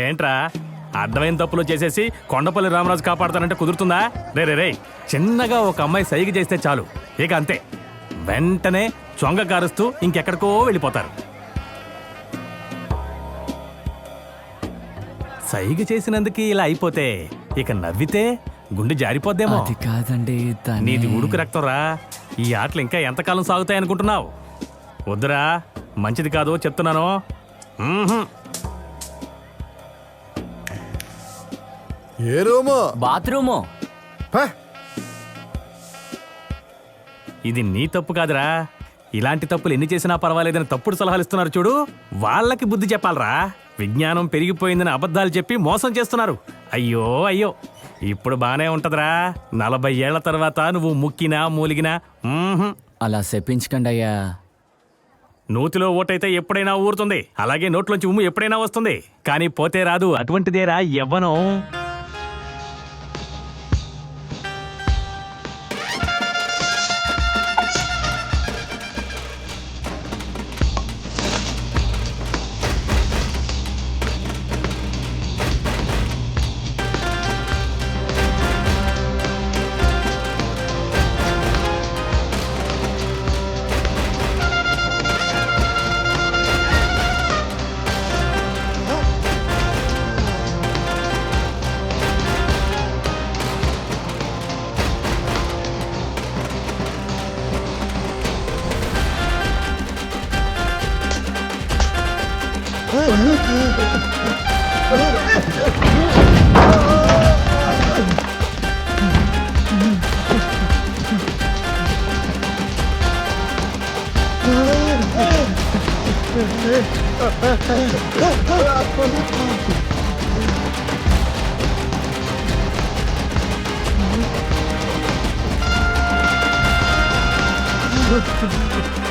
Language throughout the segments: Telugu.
ఏంట్రా అర్థమైన తప్పులు చేసేసి కొండపల్లి రామరాజు కాపాడతానంటే కుదురుతుందా? రే రే రే చిన్నగా ఒక అమ్మాయి సైగ చేస్తే చాలు, ఇక అంతే, వెంటనే చొంగ కారుస్తూ ఇంకెక్కడికో వెళ్ళిపోతారు. సైగ చేసినందుకు ఇలా అయిపోతే ఇక నవ్వితే గుండె జారిపోద్దేమో. అది కాదండి, నీది ఉడుకు రక్తంరా. ఈ ఆటలు ఇంకా ఎంతకాలం సాగుతాయనుకుంటున్నావు? వద్దురా, మంచిది కాదు చెప్తున్నాను. ఏ రూము? బాత్రూము. ఇది నీ తప్పు కాదురా. ఇలాంటి తప్పులు ఎన్ని చేసినా పర్వాలేదని తప్పుడు సలహాలు ఇస్తున్నారు చూడు, వాళ్ళకి బుద్ధి చెప్పాలరా. విజ్ఞానం పెరిగిపోయిందని అబద్ధాలు చెప్పి మోసం చేస్తున్నారు. అయ్యో అయ్యో, ఇప్పుడు బానే ఉంటదిరా. 40 ఏళ్ల తర్వాత నువ్వు ముక్కినా మూలిగినా అలా చెప్పించకండి అయ్యా. నూతిలో ఓటైతే ఎప్పుడైనా ఊరుతుంది, అలాగే నోట్లోంచి ఉమ్ము ఎప్పుడైనా వస్తుంది, కానీ పోతే రాదు. అటువంటిదేరా యవ్వనం.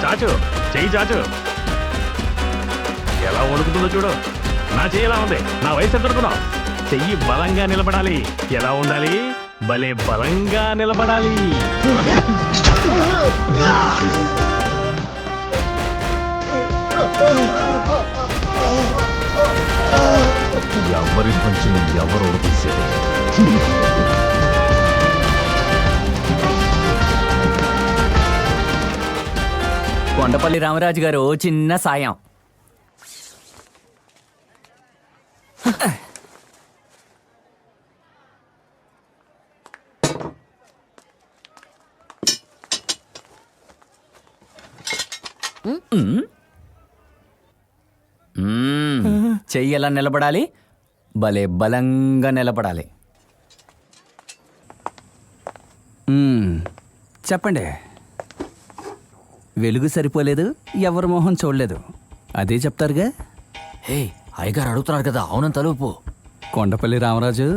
చాచు, చెయ్యి చాచు, ఎలా వణుకుతుందో చూడు. నా చెయ్యి ఎలా ఉంది? నా వయసు ఎంత అనుకున్నావు? చెయ్యి బలంగా నిలబడాలి. ఎలా ఉండాలి? భలే బలంగా నిలబడాలి. ఎవరి పంచుని ఎవరు ఉడిపిస్తారు? కొండపల్లి రామరాజు గారు చిన్న సాయం. చెయ్యి ఎలా నిలబడాలి? భలే బలంగా నిలబడాలి. చెప్పండి. వెలుగు సరిపోలేదు, ఎవరి మొహం చూడలేదు, అదే చెప్తారుగా. హే, అయ్యగారు అడుగుతున్నారు కదా, అవునంత తలుపు. కొండపల్లి రామరాజు,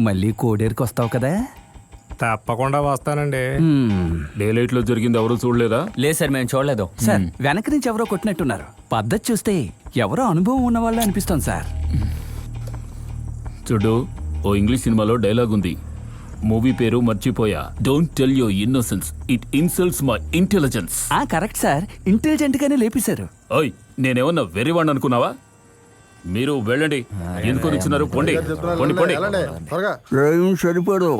మళ్ళీ కోడేరుకి వస్తావు కదా? తప్పకుండా వస్తానండి. డేలైట్ లో జరిగింది ఎవరు చూడలేదా? లేదు సార్, మేము చూడలేదు సార్. వెనక నుంచి ఎవరో కొట్టినట్టున్నారు. పద్ధతి చూస్తే ఎవరో అనుభవం ఉన్న వాళ్ళు అనిపిస్తుంది సార్. చూడు, ఓ ఇంగ్లీష్ సినిమాలో డైలాగ్ ఉంది, మూవీ పేరు మర్చిపోయా. Don't tell your innocence, it insults my intelligence. Correct sir, intelligent గానే లేపేశారు. ఓయ్, నేనేమన్నా వెర్రివాణ్ణి అనుకున్నావా? మీరు వెళ్ళండి. ఎందుకు నిల్చున్నారు? పొండి పొండి పొండి. టైం సరిపోదు,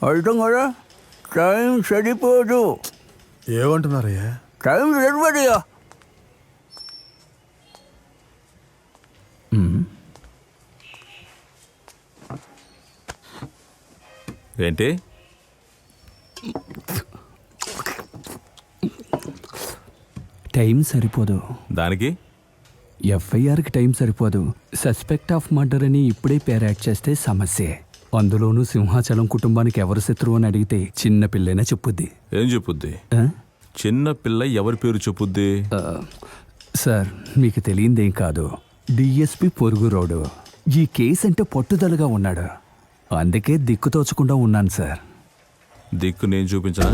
అర్థం కదా? టైం సరిపోదు. ఏమంటున్నారయ్యా? టైం సరిపోదయ్యా. ఏంటి? టైం సరిపోదు. దానికి ఎఫ్ఐఆర్కి టైం సరిపోదు. సస్పెక్ట్ ఆఫ్ మర్డర్ అని ఇప్పుడే పేరు యాడ్ చేస్తే సమస్యే. అందులోనూ సింహాచలం కుటుంబానికి ఎవరు శత్రువు అని అడిగితే చిన్న పిల్లైనా చెప్పుద్ది. ఏం చెప్పుద్ది? చిన్న పిల్ల ఎవరి పేరు చెప్పుద్ది? సార్, మీకు తెలియందేం కాదు, డిఎస్పి పొరుగురోడు. ఈ కేసు అంటే పట్టుదలగా ఉన్నాడు. అందుకే దిక్కు తోచకుండా ఉన్నాను సార్. దిక్కు నేను చూపించా?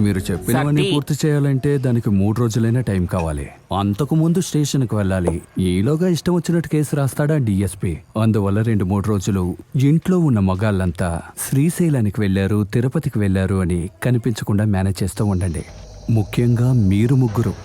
మీరు చెప్పినవన్నీ శక్తి. పూర్తి చేయాలంటే దానికి 3 రోజులైనా టైం కావాలి. అంతకు ముందు స్టేషన్కి వెళ్ళాలి. ఈలోగా ఇష్టం వచ్చినట్టు కేసు రాస్తాడా డిఎస్పీ. అందువల్ల 2-3 రోజులు ఇంట్లో ఉన్న మగాళ్ళంతా శ్రీశైలానికి వెళ్ళారు, తిరుపతికి వెళ్ళారు అని కనిపించకుండా మేనేజ్ చేస్తూ ఉండండి. ముఖ్యంగా మీరు ముగ్గురు